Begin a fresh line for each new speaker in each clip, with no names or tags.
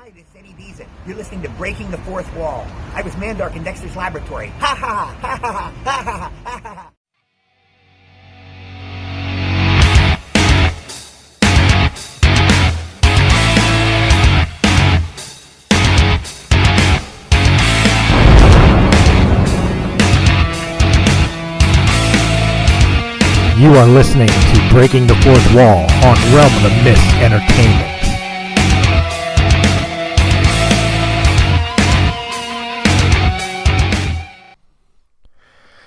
Hi, this is Eddie Deason. You're listening to Breaking the Fourth Wall. I was Mandark in Dexter's laboratory. Ha ha ha ha ha ha ha ha ha.
You are listening to Breaking the Fourth Wall on Realm of the Mist Entertainment.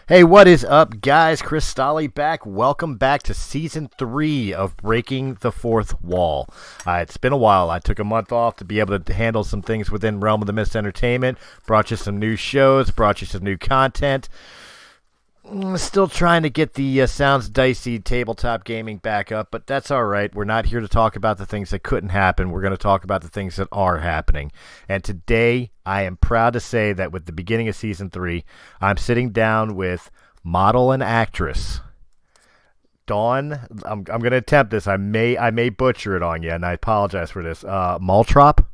Hey, what is up, guys? Chris Stolle back. Welcome back to Season 3 of Breaking the Fourth Wall. It's been a while. I took a month off to be able to handle some things within Realm of the Mist Entertainment. Brought you some new shows, brought you some new content. Still trying to get the Sounds Dicey tabletop gaming back up, but that's all right. We're not here to talk about the things that couldn't happen. We're going to talk about the things that are happening. And today, I am proud to say that with the beginning of Season 3, I'm sitting down with model and actress Dawn. I'm going to attempt this. I may butcher it on you, and I apologize for this. Moultroup?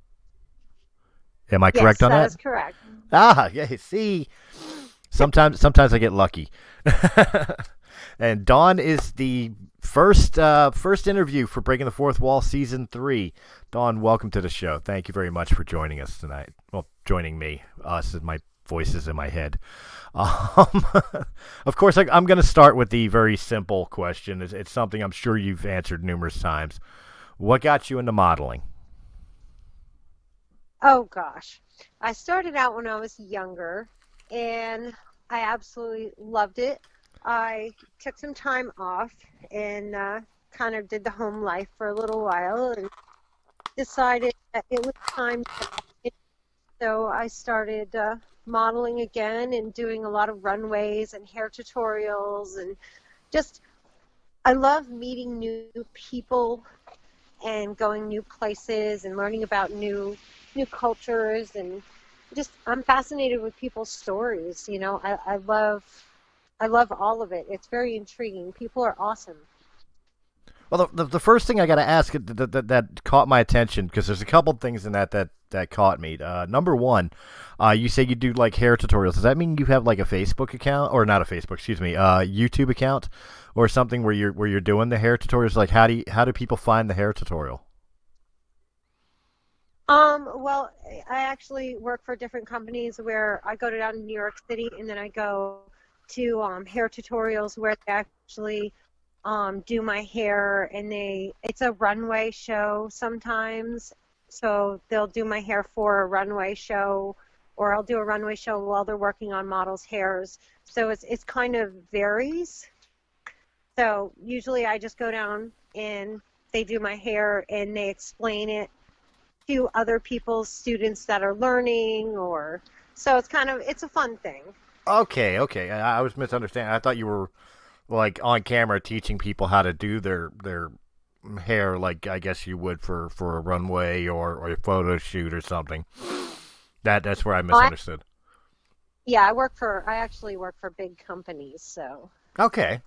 Am I correct on that?
Yes, that is correct.
Yeah, see... Sometimes I get lucky. And Dawn is the first interview for Breaking the Fourth Wall Season 3. Dawn, welcome to the show. Thank you very much for joining us tonight. Well, joining me. Us as my voices in my head. Of course, I'm going to start with the very simple question. It's something I'm sure you've answered numerous times. What got you into modeling?
Oh, gosh. I started out when I was younger, and I absolutely loved it. I took some time off and kind of did the home life for a little while and decided that it was time to... So I started modeling again and doing a lot of runways and hair tutorials, and just I love meeting new people and going new places and learning about new cultures, and just I'm fascinated with people's stories. You know, I love all of it. It's very intriguing. People are awesome.
Well, the first thing I got to ask that caught my attention, because there's a couple things in that caught me. Number one, you say you do like hair tutorials. Does that mean you have like a Facebook account, or not a Facebook? Excuse me, YouTube account, or something where you're doing the hair tutorials? Like how do people find the hair tutorial?
Well, I actually work for different companies where I go down to New York City, and then I go to hair tutorials where they actually do my hair, and it's a runway show sometimes. So they'll do my hair for a runway show, or I'll do a runway show while they're working on models' hairs. So it's kind of varies. So usually I just go down and they do my hair and they explain it to other people's students that are learning, or so it's a fun thing. Okay.
I was misunderstanding. I thought you were like on camera teaching people how to do their hair, like I guess you would for a runway or a photo shoot or something. That's where I misunderstood.
I actually work for big companies, so.
Okay.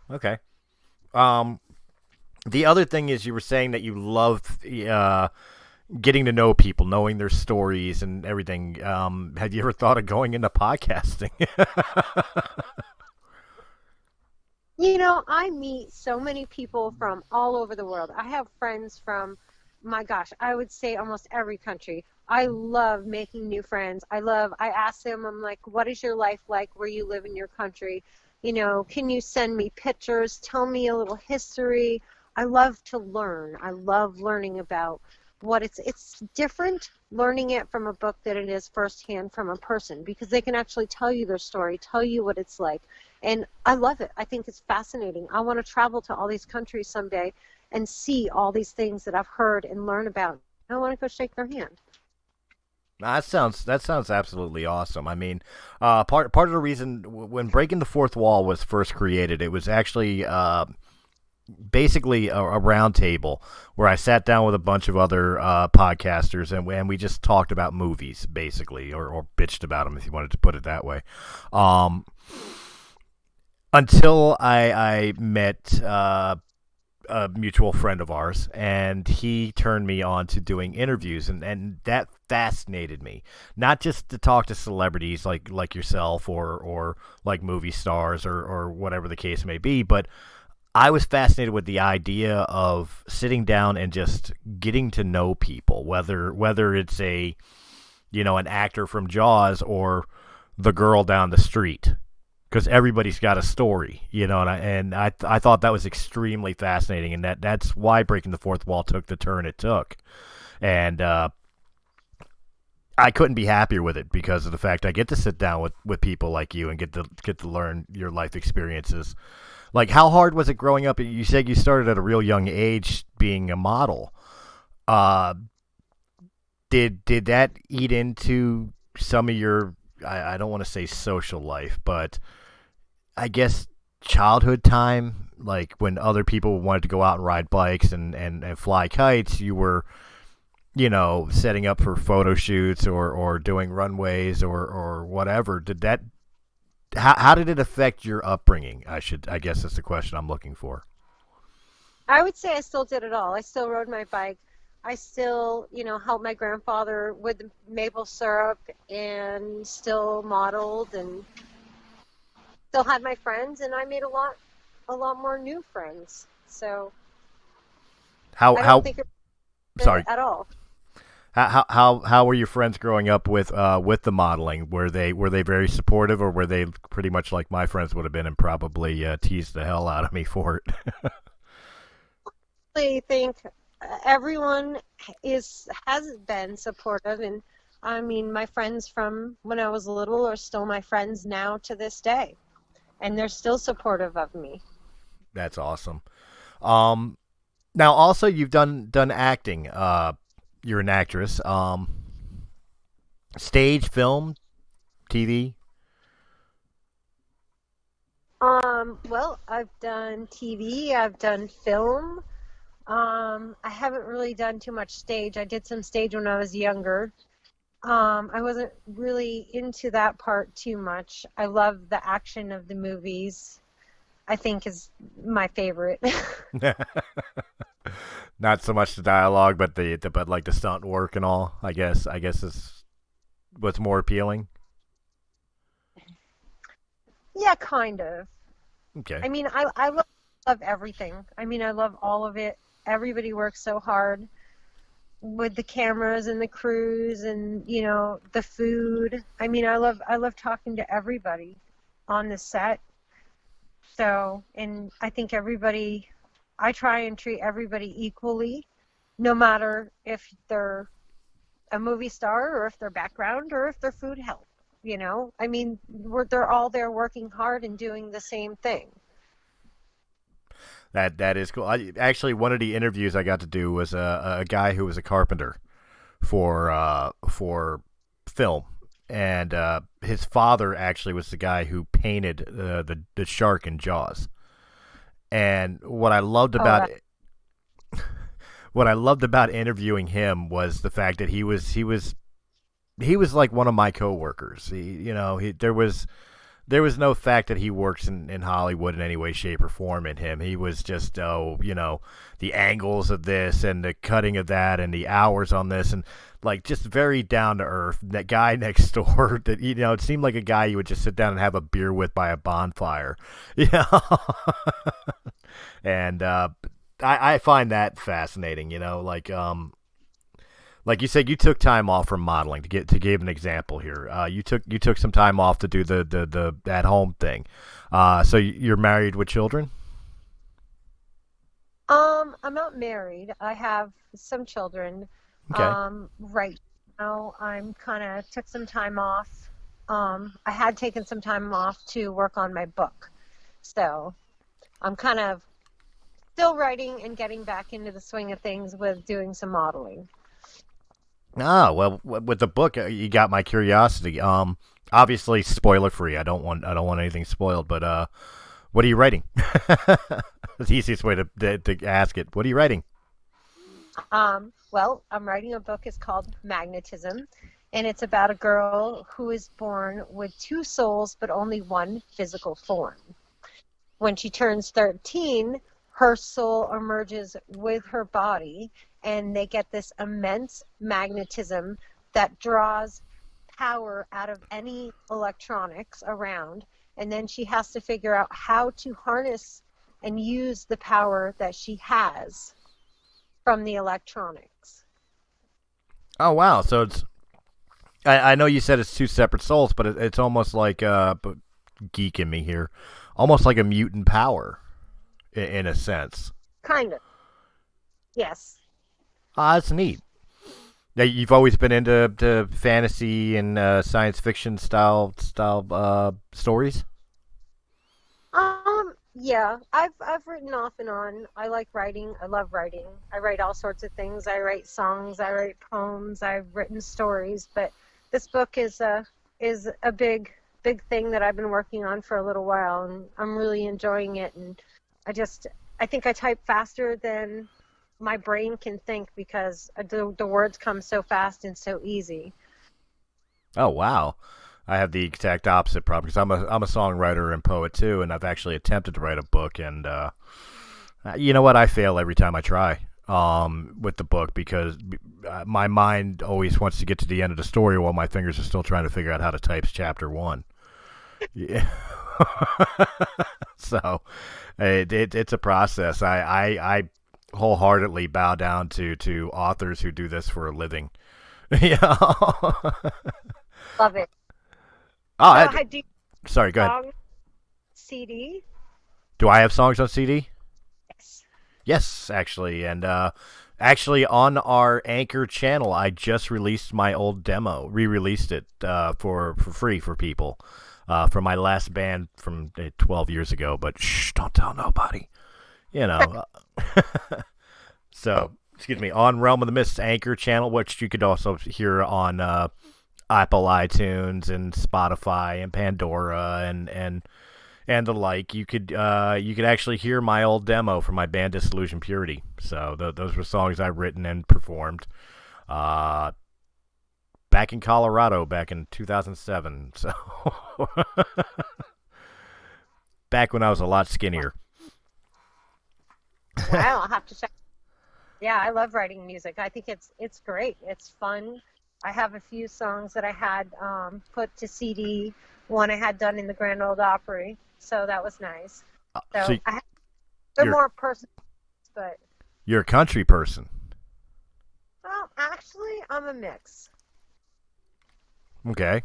The other thing is you were saying that you love getting to know people, knowing their stories and everything. Have you ever thought of going into podcasting?
You know, I meet so many people from all over the world. I have friends from, my gosh, I would say almost every country. I love making new friends. I ask them, I'm like, what is your life like where you live in your country? You know, can you send me pictures? Tell me a little history. I love to learn. I love learning about what it's different learning it from a book than it is firsthand from a person, because they can actually tell you their story, tell you what it's like. And I love it. I think it's fascinating. I want to travel to all these countries someday and see all these things that I've heard and learn about. I want to go shake their hand.
That sounds absolutely awesome. I mean, part of the reason when Breaking the Fourth Wall was first created, it was actually basically a round table where I sat down with a bunch of other podcasters and we just talked about movies, basically, or bitched about them, if you wanted to put it that way. Until I met a mutual friend of ours, and he turned me on to doing interviews, and that fascinated me. Not just to talk to celebrities like yourself or like movie stars or whatever the case may be, but I was fascinated with the idea of sitting down and just getting to know people, whether it's an actor from Jaws or the girl down the street, because everybody's got a story, and I thought that was extremely fascinating, and that's why Breaking the Fourth Wall took the turn it took, and I couldn't be happier with it because of the fact I get to sit down with people like you and get to learn your life experiences. Like, how hard was it growing up? You said you started at a real young age being a model. Did that eat into some of your, I don't want to say social life, but I guess childhood time, like when other people wanted to go out and ride bikes and fly kites, you were, setting up for photo shoots or doing runways or whatever. How did it affect your upbringing? I guess that's the question I'm looking for.
I would say I still did it all. I still rode my bike. I still, helped my grandfather with the maple syrup and still modeled and still had my friends, and I made a lot more new friends. So I don't think it
sorry
at all.
How were your friends growing up with the modeling? Were they very supportive, or were they pretty much like my friends would have been and probably teased the hell out of me for it?
I think everyone has been supportive, and I mean, my friends from when I was little are still my friends now to this day, and they're still supportive of me.
That's awesome. Now also you've done acting. You're an actress. Stage, film, TV.
Well, I've done TV, I've done film. I haven't really done too much stage. I did some stage when I was younger. I wasn't really into that part too much. I love the action of the movies. I think is my favorite.
Not so much the dialogue, but but like the stunt work and all. I guess is what's more appealing.
Yeah, kind of.
Okay.
I mean, I love everything. I mean, I love all of it. Everybody works so hard with the cameras and the crews and the food. I mean, I love talking to everybody on the set. So, and I think I try and treat everybody equally, no matter if they're a movie star or if they're background or if they're food help. I mean, they're all there working hard and doing the same thing.
That is cool. Actually, one of the interviews I got to do was a guy who was a carpenter for film, and his father actually was the guy who painted the shark in Jaws. And what I loved about interviewing him was the fact that he was like one of my coworkers. There was no fact that he works in Hollywood in any way, shape, or form in him. He was just, the angles of this and the cutting of that and the hours on this and, like, just very down to earth. That guy next door, that it seemed like a guy you would just sit down and have a beer with by a bonfire. And I find that fascinating, like you said, you took time off from modeling to give an example here. You took some time off to do the at home thing. So you're married with children?
I'm not married. I have some children.
Okay.
Right now, I'm kind of took some time off. I had taken some time off to work on my book, so I'm kind of still writing and getting back into the swing of things with doing some modeling.
Ah, well, with the book, you got my curiosity. Obviously, spoiler free. I don't want anything spoiled. But what are you writing? It's the easiest way to ask it. What are you writing?
Well, I'm writing a book. It's called Magnetism, and it's about a girl who is born with two souls but only one physical form. When she turns 13, her soul emerges with her body, and they get this immense magnetism that draws power out of any electronics around, and then she has to figure out how to harness and use the power that she has from the electronics.
Oh, wow. So I know you said it's two separate souls, but it's almost like, geek in me here, almost like a mutant power in a sense.
Kind of. Yes.
Ah, that's neat. Now, you've always been into fantasy and science fiction style stories?
Yeah, I've written off and on. I like writing. I love writing. I write all sorts of things. I write songs. I write poems. I've written stories. But this book is a big thing that I've been working on for a little while, and I'm really enjoying it. And I think I type faster than my brain can think because the words come so fast and so easy.
Oh, wow. I have the exact opposite problem because I'm a songwriter and poet too, and I've actually attempted to write a book, and you know what? I fail every time I try with the book because my mind always wants to get to the end of the story while my fingers are still trying to figure out how to type chapter 1. Yeah. So it's a process. I wholeheartedly bow down to authors who do this for a living. Yeah.
Love it.
Oh,
Do you
sorry, go ahead.
CD?
Do I have songs on CD?
Yes.
Yes, actually. And actually, on our Anchor channel, I just released my old demo, re-released it for free for people from my last band from 12 years ago. But shh, don't tell nobody. You know. So, excuse me, on Realm of the Mist's Anchor channel, which you could also hear on Apple iTunes and Spotify and Pandora and the like. You could actually hear my old demo from my band Disillusion Purity. So those were songs I've written and performed back in Colorado back in 2007. So back when I was a lot skinnier.
Wow, I'll have to check. Yeah, I love writing music. I think it's great. It's fun. I have a few songs that I had put to CD. One I had done in the Grand Ole Opry, so that was nice. So they're more personal, but
you're a country person.
Well, actually, I'm a mix.
Okay.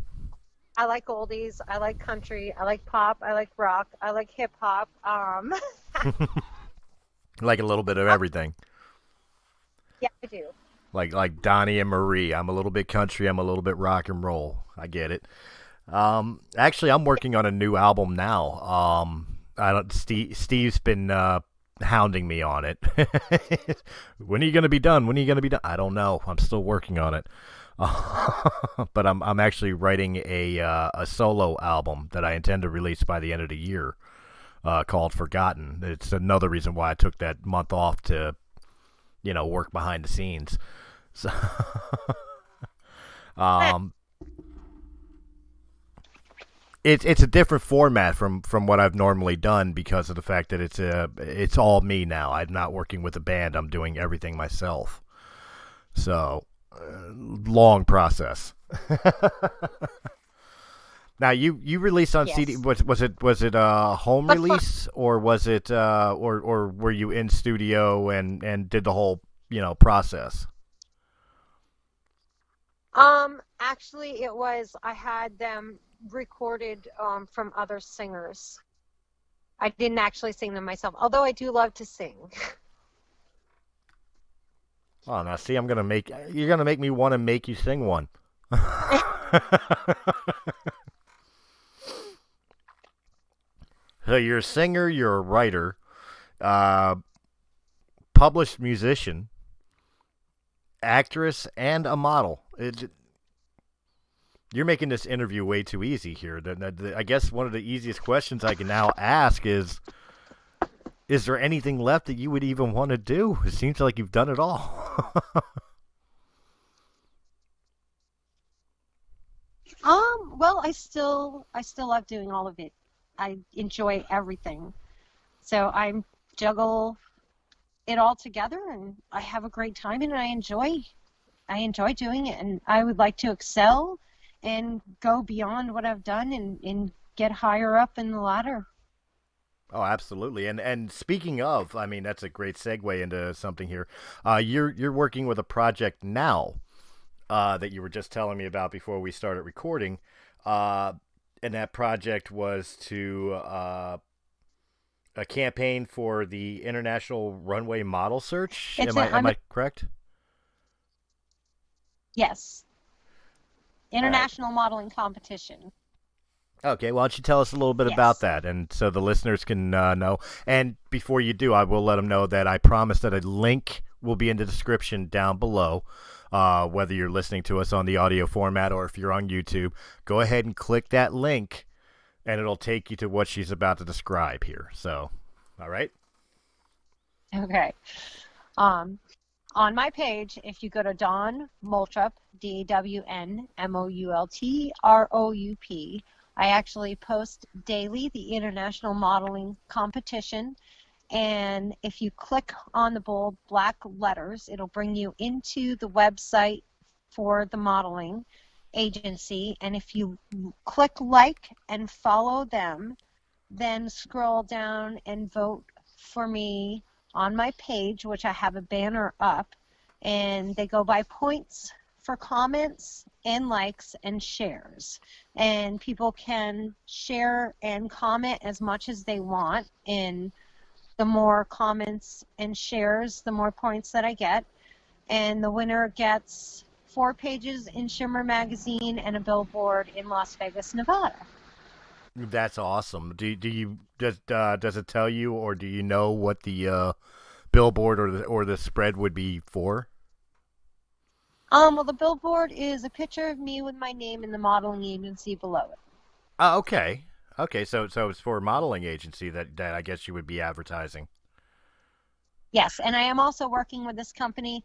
I like oldies. I like country. I like pop. I like rock. I like hip hop.
Like a little bit of everything.
Yeah, I do.
Like Donnie and Marie. I'm a little bit country. I'm a little bit rock and roll. I get it. Actually, I'm working on a new album now. Steve's been hounding me on it. When are you going to be done? When are you going to be done? I don't know. I'm still working on it. But I'm actually writing a solo album that I intend to release by the end of the year, called Forgotten. It's another reason why I took that month off to, work behind the scenes. So, it's a different format from what I've normally done because of the fact that it's all me now. I'm not working with a band. I'm doing everything myself. So, long process. Now you released on CD. Was it a home release or was it or were you in studio and did the whole process?
Actually, it was. I had them recorded from other singers. I didn't actually sing them myself, although I do love to sing.
Oh, now see, you're gonna make me want to make you sing one. So you're a singer, you're a writer, published musician, actress, and a model. You're making this interview way too easy here. I guess one of the easiest questions I can now ask is there anything left that you would even want to do? It seems like you've done it all.
Well, I still love doing all of it. I enjoy everything. So I juggle it all together, and I have a great time, and I enjoy doing it, and I would like to excel and go beyond what I've done and get higher up in the ladder.
Oh, absolutely. And speaking of, I mean, that's a great segue into something here. You're working with a project now that you were just telling me about before we started recording, and that project was to a campaign for the International Runway Model Search. Am I correct?
Yes. International modeling competition.
Okay, why don't you tell us a little bit about that, and so the listeners can know. And before you do, I will let them know that I promise that a link will be in the description down below, whether you're listening to us on the audio format or if you're on YouTube. Go ahead and click that link, and it'll take you to what she's about to describe here. So, all right?
Okay. On my page, if you go to Dawn Moultroup, DWNMOULTROUP, I actually post daily the International Modeling Competition, and if you click on the bold black letters, it'll bring you into the website for the modeling agency, and if you click like and follow them, then scroll down and vote for me on my page, which I have a banner up, and they go by points for comments and likes and shares, and people can share and comment as much as they want, and the more comments and shares, the more points that I get, and the winner gets 4 pages in Shimmer magazine and a billboard in Las Vegas, Nevada.
That's awesome. Does it tell you, or do you know what the billboard or the spread would be for?
Well, the billboard is a picture of me with my name and the modeling agency below it.
Oh, okay. Okay, so it's for a modeling agency that I guess you would be advertising.
Yes, and I am also working with this company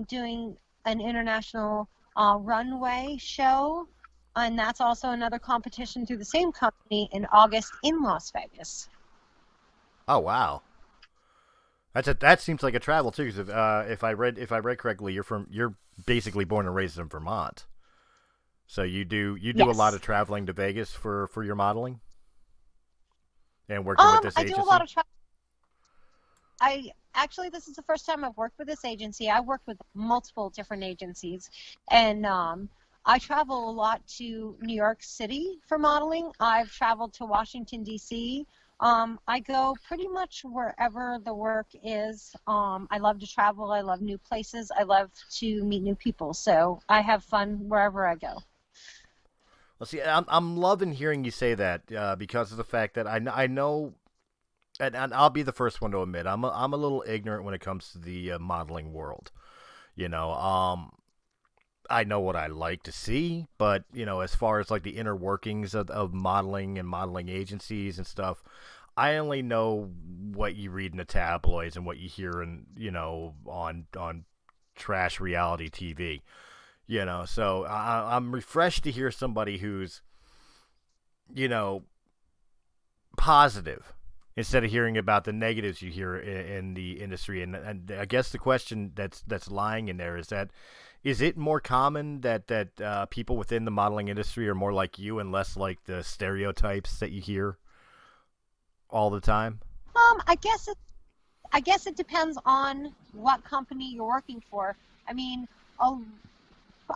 doing an international runway show, and that's also another competition through the same company in August in Las Vegas.
Oh, wow. That seems like a travel too. Cause if I read correctly, you're basically born and raised in Vermont, so you do
Yes.
a lot of traveling to Vegas for your modeling and working with this agency.
I do a lot of travel. Actually, this is the first time I've worked with this agency. I worked with multiple different agencies, and I travel a lot to New York City for modeling. I've traveled to Washington, D.C. I go pretty much wherever the work is. I love to travel. I love new places. I love to meet new people. So I have fun wherever I go.
Well, see, I'm loving hearing you say that because of the fact that I know, and I'll be the first one to admit I'm a little ignorant when it comes to the modeling world. You know, I know what I like to see, but as far as like the inner workings of modeling and modeling agencies and stuff, I only know what you read in the tabloids and what you hear on trash reality TV. So I'm refreshed to hear somebody who's positive instead of hearing about the negatives you hear in the industry. And I guess the question that's lying in there is it more common that people within the modeling industry are more like you and less like the stereotypes that you hear all the time?
I guess it depends on what company you're working for. I mean,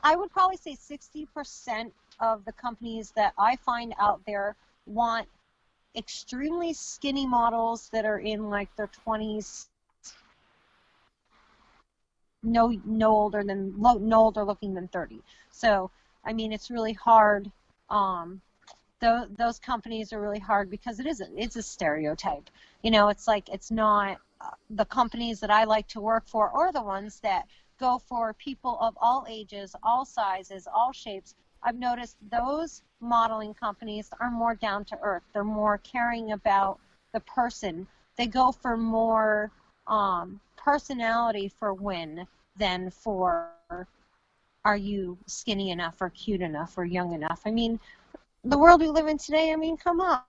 I would probably say 60% of the companies that I find out there want extremely skinny models that are in like their 20s. No older looking than 30. So, I mean, it's really hard. Those companies are really hard because it's a stereotype. It's like it's not the companies that I like to work for or the ones that go for people of all ages, all sizes, all shapes. I've noticed those modeling companies are more down to earth. They're more caring about the person. They go for more personality for win than for are you skinny enough or cute enough or young enough. I mean, the world we live in today, I mean, come on.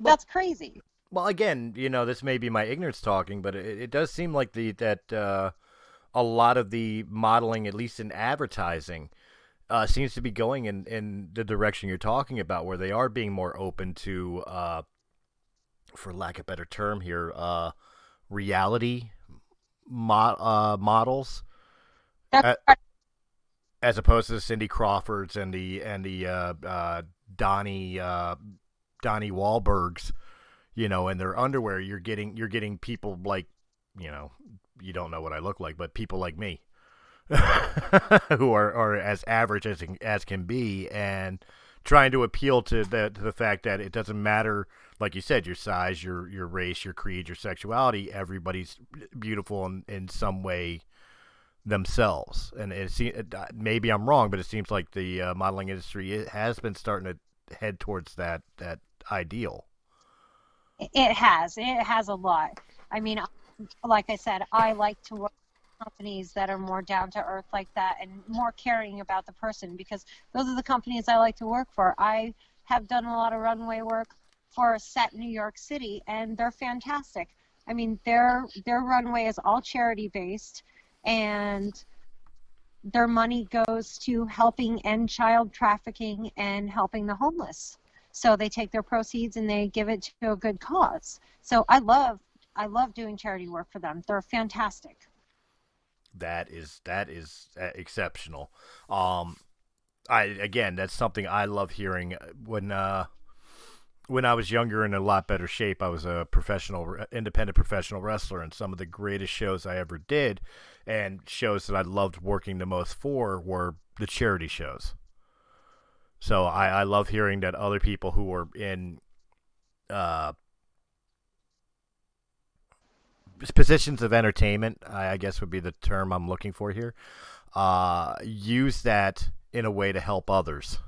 That's crazy.
Well, again, this may be my ignorance talking, but it does seem like that a lot of the modeling, at least in advertising, seems to be going in the direction you're talking about, where they are being more open to, for lack of a better term here, reality models,
That's
uh, as opposed to the Cindy Crawfords and the Donnie Wahlbergs. In their underwear, you're getting people like, you don't know what I look like, but people like me, who are as average as can be, and trying to appeal to the fact that it doesn't matter, like you said, your size, your race, your creed, your sexuality. Everybody's beautiful in some way themselves, and maybe I'm wrong, but it seems like the modeling industry has been starting to head towards that ideal.
It has. It has a lot. I mean, like I said, I like to work with companies that are more down to earth like that and more caring about the person, because those are the companies I like to work for. I have done a lot of runway work for a set in New York City, and they're fantastic. I mean, their runway is all charity based, and their money goes to helping end child trafficking and helping the homeless. So they take their proceeds and they give it to a good cause. So I love doing charity work for them. They're fantastic.
That is exceptional. That's something I love hearing. When I was younger and in a lot better shape, I was a independent professional wrestler, and some of the greatest shows I ever did, and shows that I loved working the most for, were the charity shows. So I love hearing that other people who were in positions of entertainment, I guess would be the term I'm looking for here, use that in a way to help others.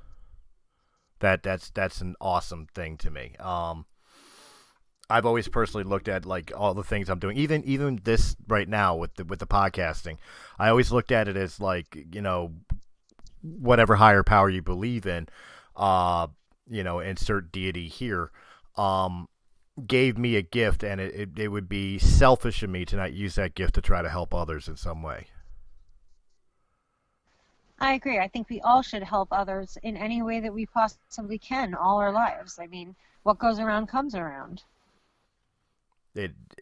That's an awesome thing to me. I've always personally looked at, like, all the things I'm doing, even this right now with the podcasting. I always looked at it as, like, whatever higher power you believe in, insert deity here, gave me a gift, and it would be selfish of me to not use that gift to try to help others in some way.
I agree. I think we all should help others in any way that we possibly can all our lives. I mean, what goes around comes around.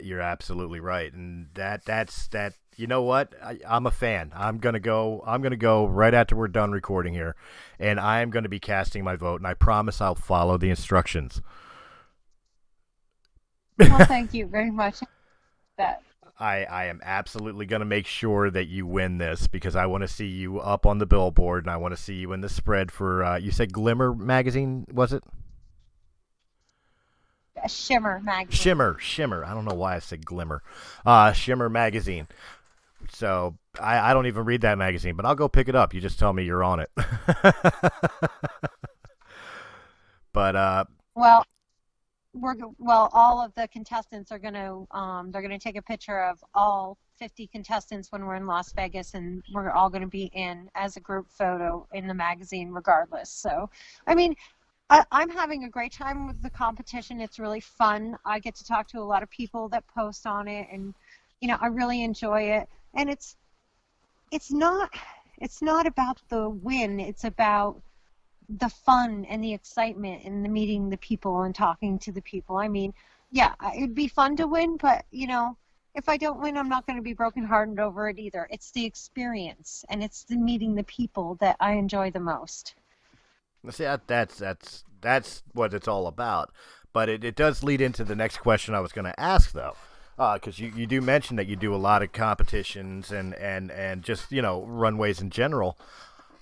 You're absolutely right, and that's. You know what? I'm a fan. I'm gonna go right after we're done recording here, and I am going to be casting my vote. And I promise I'll follow the instructions.
Well, thank you very much. That
I am absolutely going to make sure that you win this, because I want to see you up on the billboard, and I want to see you in the spread for. You said Glimmer magazine, was it?
Shimmer magazine.
Shimmer. I don't know why I said Glimmer. Shimmer magazine. So I don't even read that magazine, but I'll go pick it up. You just tell me you're on it. But
well, all of the contestants are they're gonna take a picture of all 50 contestants when we're in Las Vegas, and we're all gonna be in as a group photo in the magazine regardless. So, I mean, I'm having a great time with the competition. It's really fun. I get to talk to a lot of people that post on it, and I really enjoy it. And it's not about the win. It's about the fun and the excitement and the meeting the people and talking to the people. I mean, yeah, it'd be fun to win, but if I don't win, I'm not going to be brokenhearted over it either. It's the experience, and it's the meeting the people that I enjoy the most.
See, that's what it's all about. But it does lead into the next question I was going to ask, though. Because you do mention that you do a lot of competitions and just, runways in general.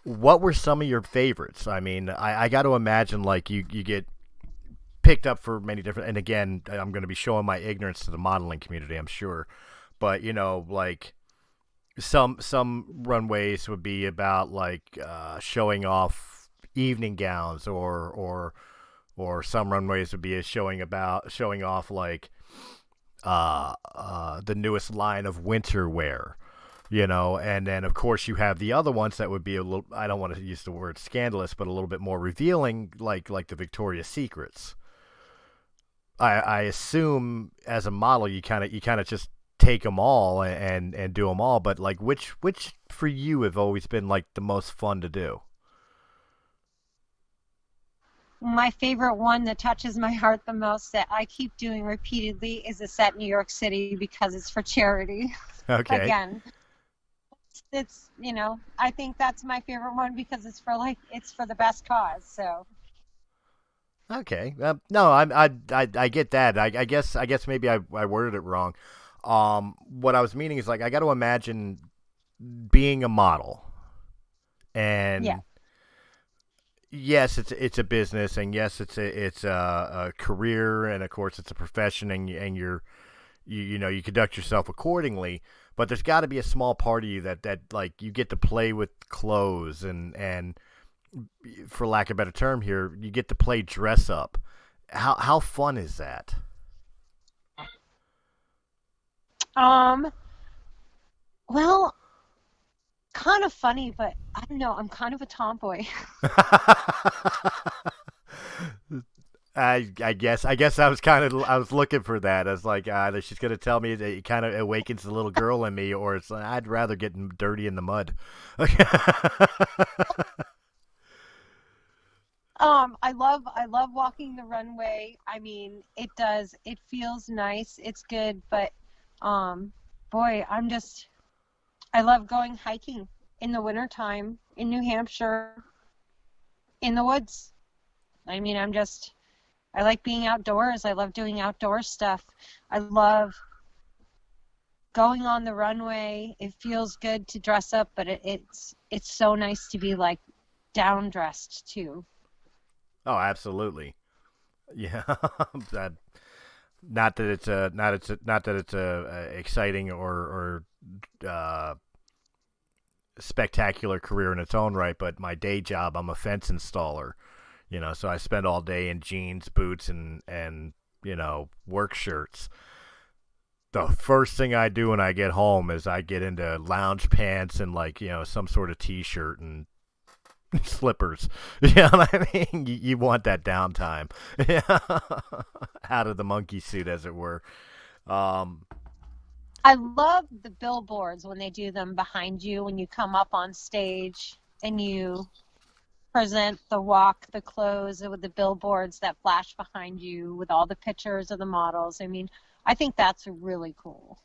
What were some of your favorites? I mean, I got to imagine, like, you get picked up for many different, and again, I'm going to be showing my ignorance to the modeling community, I'm sure. But, like, some runways would be about, like, showing off evening gowns, or some runways would be showing off, like, the newest line of winter wear, and then of course you have the other ones that would be a little, I don't want to use the word scandalous, but a little bit more revealing, like the Victoria's Secrets. I assume as a model you kind of just take them all and do them all. But like, which for you have always been like the most fun to do?
My favorite one that touches my heart the most that I keep doing repeatedly is a set in New York City because it's for charity.
Okay.
Again, it's, I think that's my favorite one because it's for the best cause. So,
Okay. No, I get that. I guess maybe I worded it wrong. What I was meaning is like I got to imagine being a model,
yeah.
and yes, it's a business, and yes, it's a career, and of course it's a profession, and you conduct yourself accordingly. But there's got to be a small part of you that like you get to play with clothes and for lack of a better term here, you get to play dress up. How fun is that?
Um, well, kind of funny, but I don't know. I'm kind of a tomboy.
I guess I was looking for that. I was like, either she's gonna tell me that it kind of awakens the little girl in me, or it's like, I'd rather get dirty in the mud.
I love walking the runway. I mean, it feels nice. It's good, but um, boy, I love going hiking in the wintertime in New Hampshire in the woods. I mean, I like being outdoors. I love doing outdoor stuff. I love going on the runway. It feels good to dress up, but it's so nice to be like down dressed too.
Oh, absolutely. Yeah. that, not that it's a exciting or spectacular career in its own right, but my day job, I'm a fence installer. So I spend all day in jeans, boots, and work shirts. The first thing I do when I get home is I get into lounge pants and like some sort of t-shirt and slippers. You know what I mean? You want that downtime, out of the monkey suit, as it were. Um,
I love the billboards when they do them behind you when you come up on stage and you present the walk, the clothes with the billboards that flash behind you with all the pictures of the models. I mean, I think that's really cool.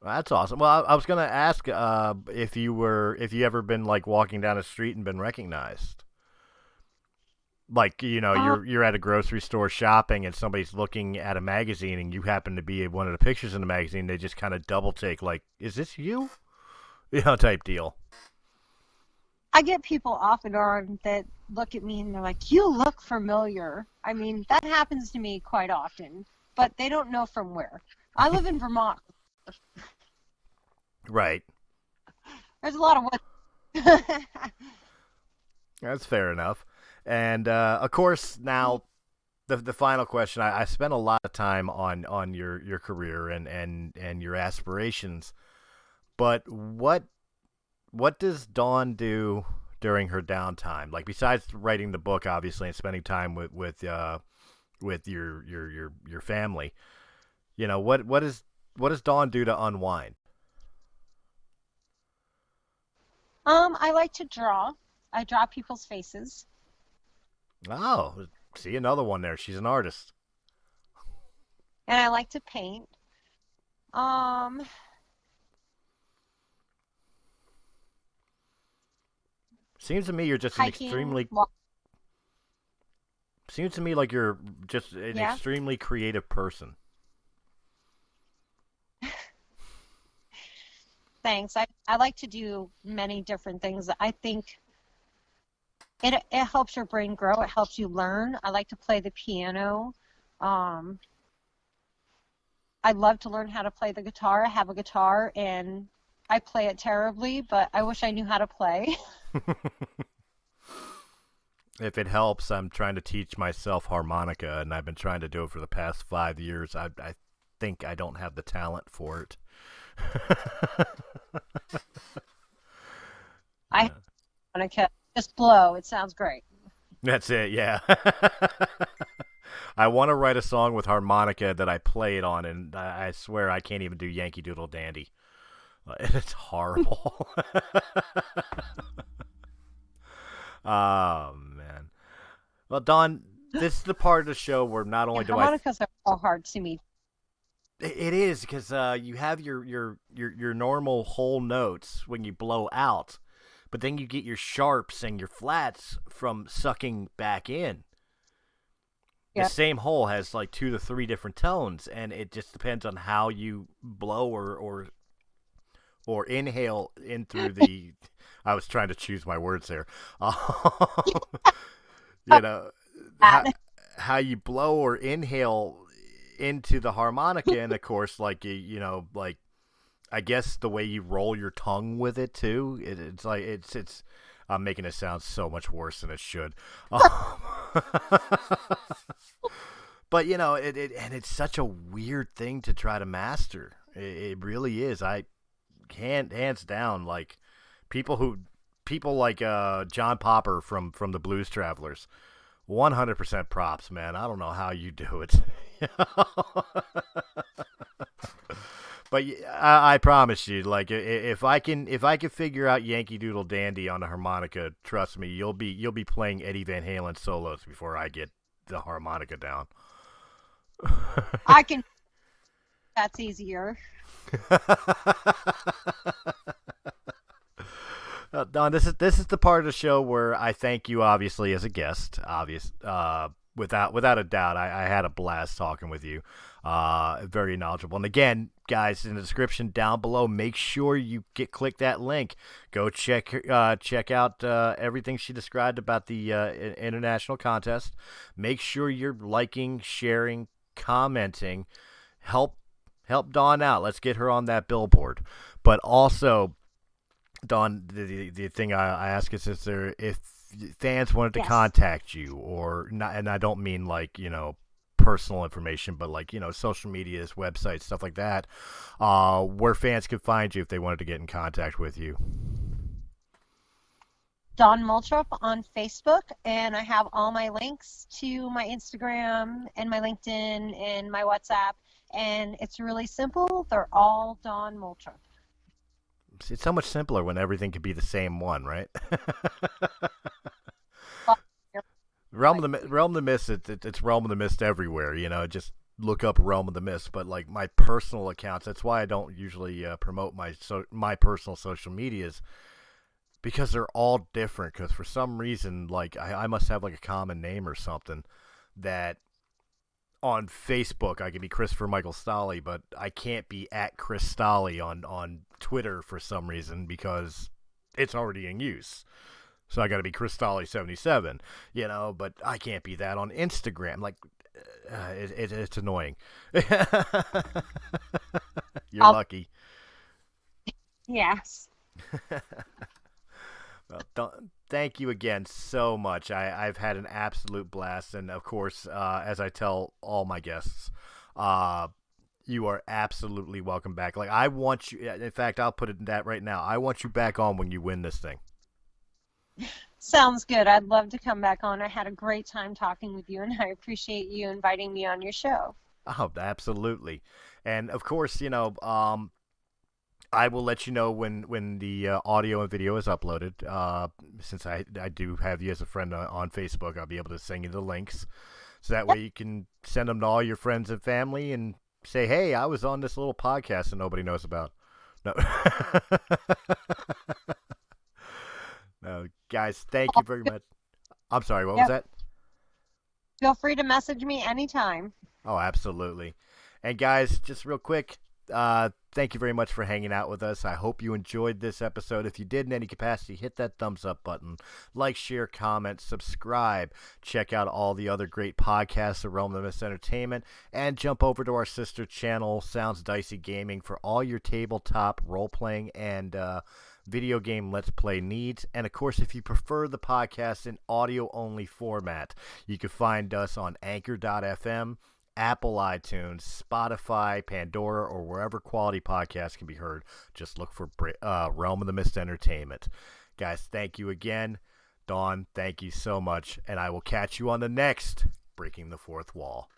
that's awesome. Well, I was gonna ask if you ever been like walking down a street and been recognized. Like
Uh,
you're at a grocery store shopping and somebody's looking at a magazine and you happen to be one of the pictures in the magazine. They just kind of double take, like, is this you? Type deal.
I get people off and on that look at me and they're like, "You look familiar." I mean, that happens to me quite often, but they don't know from where. I live in Vermont.
Right.
There's a lot of wood.
That's fair enough. And of course, now the final question. I spent a lot of time on your career and your aspirations, but what does Dawn do during her downtime? Like besides writing the book, obviously, and spending time with your family. What does Dawn do to unwind?
I like to draw. I draw people's faces,
Oh, see another one there. She's an artist.
and I like to paint. Um,
Seems to me you're just an
Hiking.
extremely Seems to me like you're just an
Yeah.
extremely creative person.
Thanks. I like to do many different things. I think it helps your brain grow. It helps you learn. I like to play the piano. Um, I'd love to learn how to play the guitar. I have a guitar and I play it terribly, but I wish I knew how to play.
If it helps, I'm trying to teach myself harmonica, and I've been trying to do it for the past 5 years. I think I don't have the talent for it.
I want to just blow. It sounds great.
That's it, yeah. I want to write a song with harmonica that I play it on, and I swear I can't even do Yankee Doodle Dandy. It's horrible. Oh, man. Well, Dawn, this is the part of the show where not only
Yeah,
do
harmonicas are so hard to me.
it is because you have your normal whole notes when you blow out, but then you get your sharps and your flats from sucking back in. The
Yeah.
same hole has like 2 to 3 different tones, and it just depends on how you blow or inhale in through the. I was trying to choose my words there. You know, how you blow or inhale into the harmonica, and of course, like like I guess the way you roll your tongue with it too. It's like it's. I'm making it sound so much worse than it should. But and it's such a weird thing to try to master. It really is. I can't, hands down, like people like John Popper from the Blues Travelers. 100% props, man. I don't know how you do it. But I promise you, like if I can figure out Yankee Doodle Dandy on the harmonica, trust me, you'll be playing Eddie Van Halen solos before I get the harmonica down.
I can. That's easier.
Don, this is the part of the show where I thank you, obviously, as a guest. Without a doubt, I had a blast talking with you. Very knowledgeable. And again, guys, in the description down below, make sure you click that link. Go check out everything she described about the international contest. Make sure you're liking, sharing, commenting. Help Dawn out. Let's get her on that billboard. But also, Dawn, the thing I ask is if fans wanted to contact you, or not, and I don't mean like personal information, but like social medias, websites, stuff like that, where fans could find you if they wanted to get in contact with you.
Dawn Moultroup on Facebook, and I have all my links to my Instagram and my LinkedIn and my WhatsApp, and it's really simple. They're all Dawn Moultroup.
It's so much simpler when everything could be the same one, right? Realm of the Mist, it's Realm of the Mist everywhere. Just look up Realm of the Mist. But like my personal accounts, that's why I don't usually promote my personal social medias, because they're all different. Because for some reason, like I must have like a common name or something that. On Facebook, I can be Christopher Michael Stolle, but I can't be at Chris Stolle on Twitter for some reason, because it's already in use. So I got to be Chris Stolle 77, but I can't be that on Instagram. Like, it's annoying. You're lucky.
Yes.
Well, thank you again so much. I've had an absolute blast, and of course, as I tell all my guests, you are absolutely welcome back. Like, I want you. In fact, I'll put it in that right now. I want you back on when you win this thing.
Sounds good. I'd love to come back on. I had a great time talking with you, and I appreciate you inviting me on your show.
Oh, absolutely. And of course, I will let you know when the audio and video is uploaded. Since I do have you as a friend on Facebook, I'll be able to send you the links. So that way you can send them to all your friends and family and say, hey, I was on this little podcast that nobody knows about. No. No, guys, thank you very much. I'm sorry, what was that?
Feel free to message me anytime.
Oh, absolutely. And guys, just real quick, thank you very much for hanging out with us. I hope you enjoyed this episode. If you did in any capacity, hit that thumbs up button. Like, share, comment, subscribe. Check out all the other great podcasts of Realm of the Mist Entertainment. And jump over to our sister channel, Sounds Dicey Gaming, for all your tabletop role-playing and video game Let's Play needs. And, of course, if you prefer the podcast in audio-only format, you can find us on Anchor.fm, Apple iTunes, Spotify, Pandora, or wherever quality podcasts can be heard. Just look for Realm of the Mist Entertainment. Guys, thank you again. Dawn, thank you so much. And I will catch you on the next Breaking the Fourth Wall.